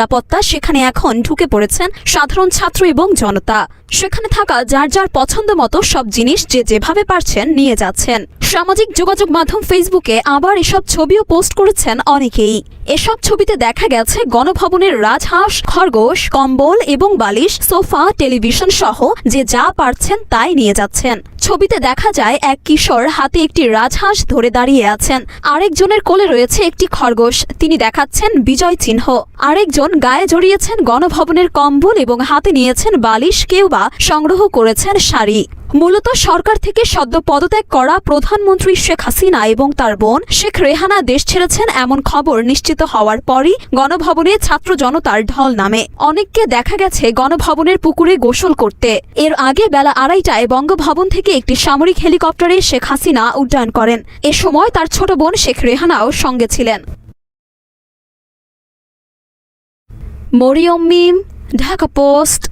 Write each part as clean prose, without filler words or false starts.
নিরাপত্তা সেখানে এখন ঢুকে পড়েছেন সাধারণ ছাত্র এবং জনতা। সেখানে থাকা যার যার পছন্দ মতো সব জিনিস যে যেভাবে পারছেন নিয়ে যাচ্ছেন। সামাজিক যোগাযোগ মাধ্যম ফেসবুকে আবার এসব ছবিও পোস্ট করেছেন অনেকেই। এসব ছবিতে দেখা গেছে গণভবনের রাজহাঁস, খরগোশ, কম্বল এবং বালিশ, সোফা, টেলিভিশন সহ যে যা পারছেন তাই নিয়ে যাচ্ছেন। ছবিতে দেখা যায় এক কিশোর হাতে একটি রাজহাঁস ধরে দাঁড়িয়ে আছেন, আরেকজনের কোলে রয়েছে একটি খরগোশ, তিনি দেখাচ্ছেন বিজয় চিহ্ন। আরেকজন গায়ে জড়িয়েছেন গণভবনের কম্বল এবং হাতে নিয়েছেন বালিশ, কেউ বা সংগ্রহ করেছেন শাড়ি। মূলত সরকার থেকে সদ্য পদত্যাগ করা প্রধানমন্ত্রী শেখ হাসিনা এবং তার বোন শেখ রেহানা দেশ ছেড়েছেন এমন খবর নিশ্চিত হওয়ার পরই গণভবনে ছাত্র জনতার ঢল নামে। অনেককে দেখা গেছে গণভবনের পুকুরে গোসল করতে। এর আগে বেলা 2:30টায় বঙ্গভবন থেকে একটি সামরিক হেলিকপ্টারে শেখ হাসিনা উড্ডয়ন করেন। এ সময় তার ছোট বোন শেখ রেহানাও সঙ্গে ছিলেন। মরিয়ম মিম, ঢাকা পোস্ট।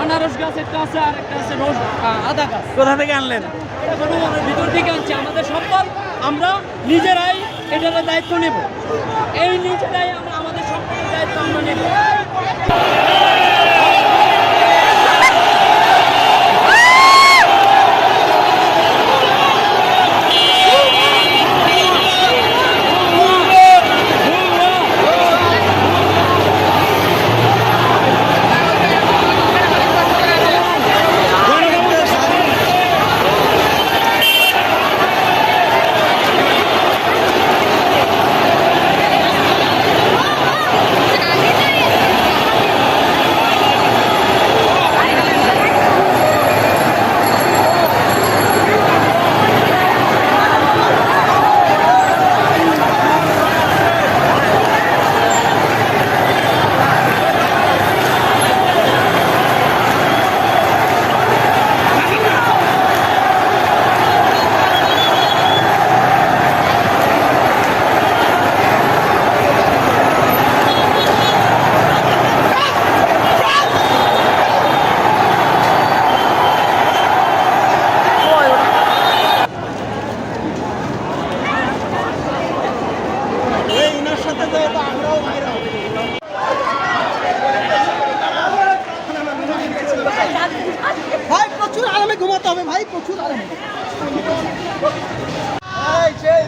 আনারস গাছ একটা আছে আর একটা আছে রোজ আদা গাছ। কোথা থেকে আনলেন? ভিতর থেকে আনছি, আমাদের সম্পদ আমরা নিজেরাই এটার দায়িত্ব নেব, এই নিজেরাই আমরা আমাদের সম্পদের দায়িত্ব আমরা নেব। কমাতে হবে ভাই, প্রচুর কমে। এই সেই